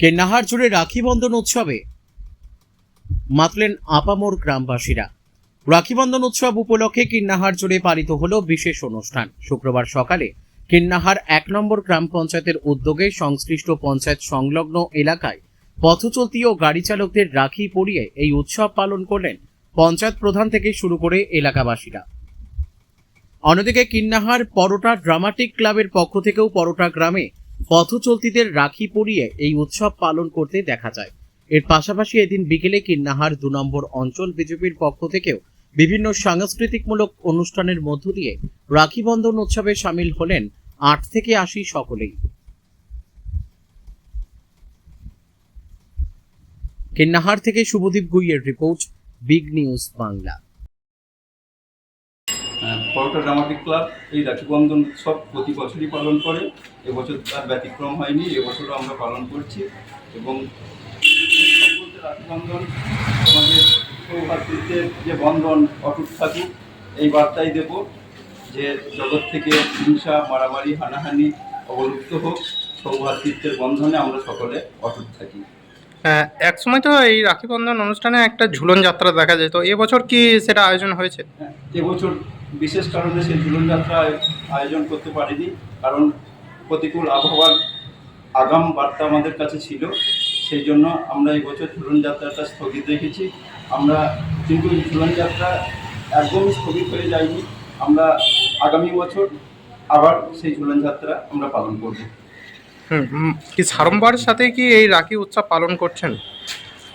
কেন্নাহার জুড়ে রাখি বন্ধন উৎসবে মাতলেন আপামোর গ্রামবাসীরা। রাখি বন্ধন উৎসব উপলক্ষে কিন্নাহার জুড়ে পালিত হলো বিশেষ অনুষ্ঠান। শুক্রবার সকালে কিন্নাহার 1 নম্বর গ্রাম পঞ্চায়েতের উদ্যোগে সংশ্লিষ্ট পঞ্চায়েত সংলগ্ন এলাকায় পথচলতি ও গাড়ি চালকদের রাখি পরিয়ে এই উৎসব পালন করলেন পঞ্চায়েত প্রধান থেকে শুরু করে এলাকাবাসীরা। অন্যদিকে কিন্নাহার পরোটা ড্রামাটিক ক্লাবের পক্ষ থেকেও পরোটা গ্রামে পথচলতিদের রাখি পরিয়ে এই উৎসব পালন করতে দেখা যায়। এর পাশাপাশি এদিন বিকেলে কিন্নাহার 2 নম্বর অঞ্চল বিজেপির পক্ষ থেকেও বিভিন্ন সাংস্কৃতিকমূলক অনুষ্ঠানের মধ্য দিয়ে রাখি বন্ধন উৎসবে সামিল হলেন 8 থেকে 80 সকলেই। কিন্নাহার থেকে শুভদীপ গুইয়ের রিপোর্ট, বিগ নিউজ বাংলা। পরোটা ড্রামাটিক ক্লাব এই রাখি বন্ধন উৎসব প্রতি বছরই পালন করে। এবছর তার ব্যতিক্রম হয়নি, এবছরও আমরা পালন করছি। এবং রাখি বন্ধন আমাদের সৌভাতৃত্বের যে বন্ধন অটুট থাকুক, এই বার্তাই দেব যে জগৎ থেকে হিংসা, মারামারি, হানাহানি অবলুপ্ত হোক। সৌভাতৃত্বের বন্ধনে আমরা সকলে অটুট থাকি। এক সময় তো এই রাখি বন্ধন অনুষ্ঠানে একটা ঝুলন যাত্রা দেখা যেত, এবছর কি সেটা আয়োজন হয়েছে? এবছর বিশেষ কারণে সেই ঝুলন যাত্রা আয়োজন করতে পারিনি, কারণ প্রতিকূল আবহাওয়ার আগাম বার্তা আমাদের কাছে ছিল। সেই জন্য আমরা এবছর ঝুলন যাত্রাটা স্থগিত রেখেছি। আমরা কিন্তু এই ঝুলন যাত্রা একদমই স্থগিত হয়ে যায়নি। আমরা আগামী বছর আবার সেই ঝুলন যাত্রা আমরা পালন করব। কি সাড়ম্বরের সাথে কি এই রাখি উৎসব পালন করছেন?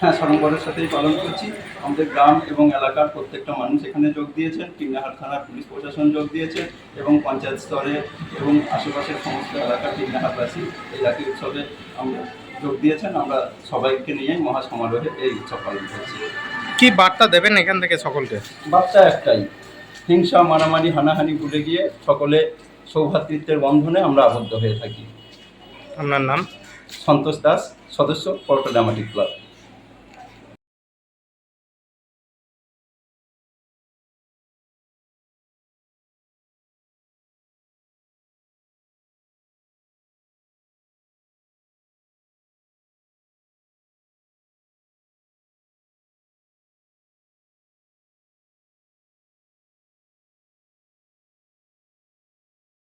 হ্যাঁ, সাড়ম্বরের সাথেই পালন করছি। আমাদের গ্রাম এবং এলাকার প্রত্যেকটা মানুষ এখানে যোগ দিয়েছেন। কিন্নাহার থানার পুলিশ প্রশাসন যোগ দিয়েছে এবং পঞ্চায়েত স্তরে এবং আশেপাশের সমস্ত এলাকার কিন্নাহারবাসী এই রাখি উৎসবে আমরা যোগ দিয়েছেন। আমরা সবাইকে নিয়ে মহাসমারোহে এই উৎসব পালন করছি। কি বার্তা দেবেন এখান থেকে সকলকে? বার্তা একটাই, হিংসা, মারামারি, হানাহানি ভুলে গিয়ে সকলে সৌভ্রাতৃত্বের বন্ধনে আমরা আবদ্ধ হয়ে থাকি। আপনার নাম? সন্তোষ দাস, সদস্য পরোটা ড্রামাটিক ক্লাব।